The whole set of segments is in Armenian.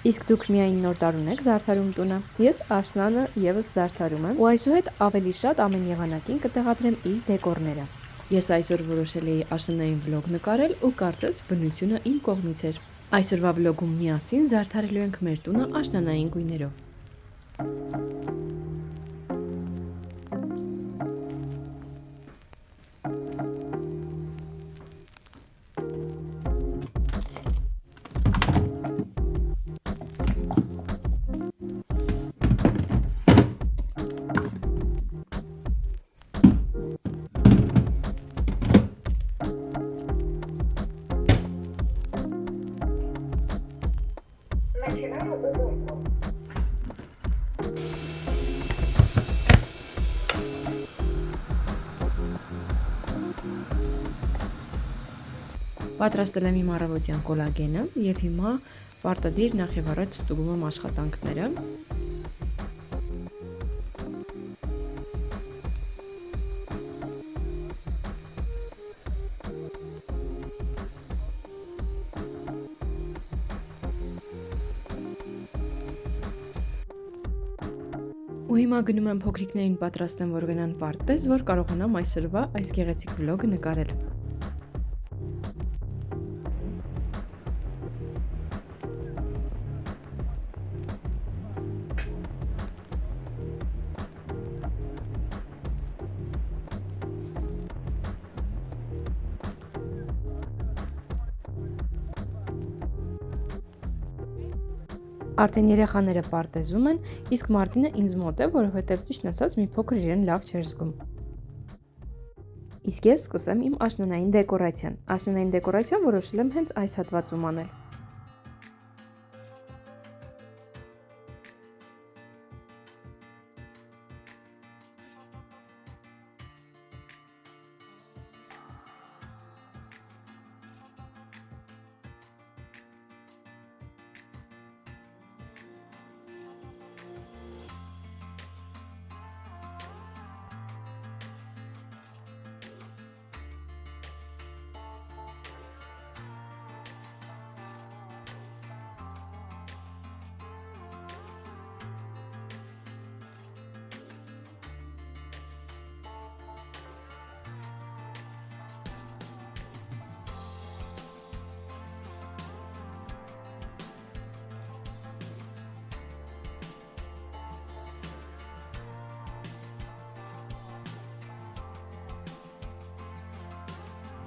Իսկ դուք միայն նոր տարուն եք զարդարում տունը, ես աշնանը եւս զարդարում եմ ու այսուհետ ավելի շատ ամեն եղանակին կտեղադրեմ իր դեկորները։ Ես այսօր որոշել էի աշնանային վլոգ նկարել ու կարծես բնությունը իմ կողմից էր։ Այսօրվա վլոգում միասին զարդարելու ենք մեր տունը աշնանային գույներով։ Начинаю уборку. Պատրաստել եմ իմ առավոտյան կոլագենը եւ հիմա պարտադիր նախ եւ առաջ ստուգում եմ աշխատանքները։ Ու հիմա գնում եմ փոքրիկներին պատրաստեմ, որ գնան պարտեզ, որ կարողանամ այսօրվա այս գեղեցիկ վլոգը նկարել։ Արդեն երեխաները պարտեզում են, իսկ Մարտինը ինձ մոտ է, որովհետև ճիշտն ասած մի փոքր իրեն լավ չէր զգում։ Իսկ ես սկսեմ իմ աշնանային դեկորացիան։ Աշնանային դեկորացիան որոշել եմ հենց այս հատվածում անել։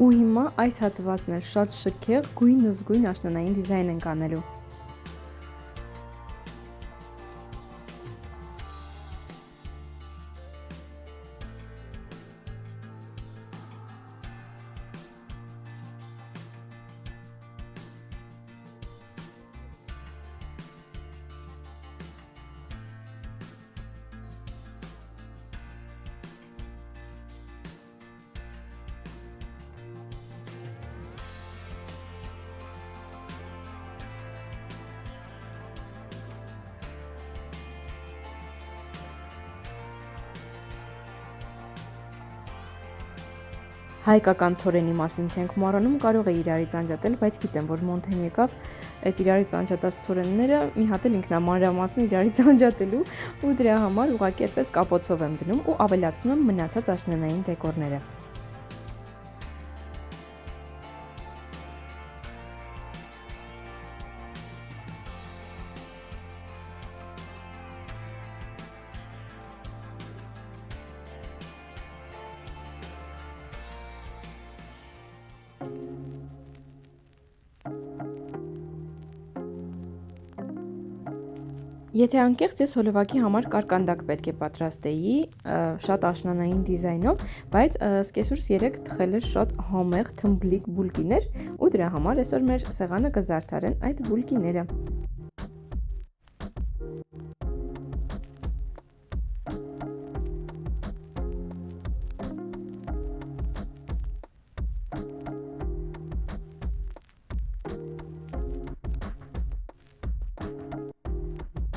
Ու հիմա այս հատվածն էլ շատ շքեղ գույն զգույն աշնանային դիզայն ենք անելու։ Հայկական ցորենի մասին չենք մոռանում, կարող է իրարից անջատել, բայց գիտեմ, որ Մոնթեն եկավ այդ իրարից անջատած ցորենները մի հատ էլ ինքնամանրամասն իրարից անջատելու ու դրա համար ուղղակի այդպես կապոցով եմ դնում ու ավելացնում եմ մնացած աշնանային դեկորները։ Եթե անկեղծ ես հոլովակի համար կարկանդակ պետք է պատրաստեի շատ աշնանային դիզայնով, բայց սկեսուրս 3 թխել էր շատ համեղ թմբլիկ բուլկիներ ու դրա համար այսօր մեր սեղանը կզարդարեն այդ բուլկիները։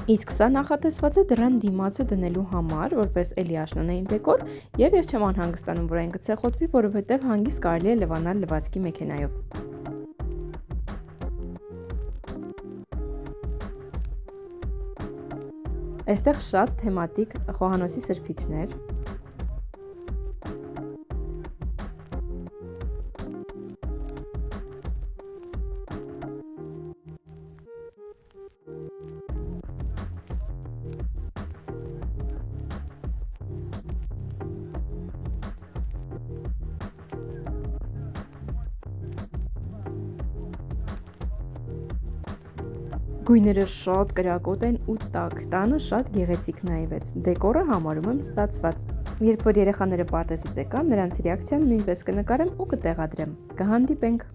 Իսկ սա նախատեսված է դրան դիմացը դնելու համար, որպես էլի աշնանային դեկոր, եւ ես չեմ անհանգստանում, որ այն կցեխոտվի, որովհետեւ հանգիստ կարելի է լվանալ լվացքի մեքենայով։ Այստեղ շատ թեմատիկ խոհանոցի սրբիչներ։ Գույները շատ կրակոտ են ու տաք, տանը շատ գեղեցիկ նայվեց, դեկորը համարում եմ ստացված։ Երբ որ երեխաները պարտեզից եկան, նրանց ռեակցիան նույնպես կնկարեմ ու կտեղադրեմ։ Կհանդիպենք։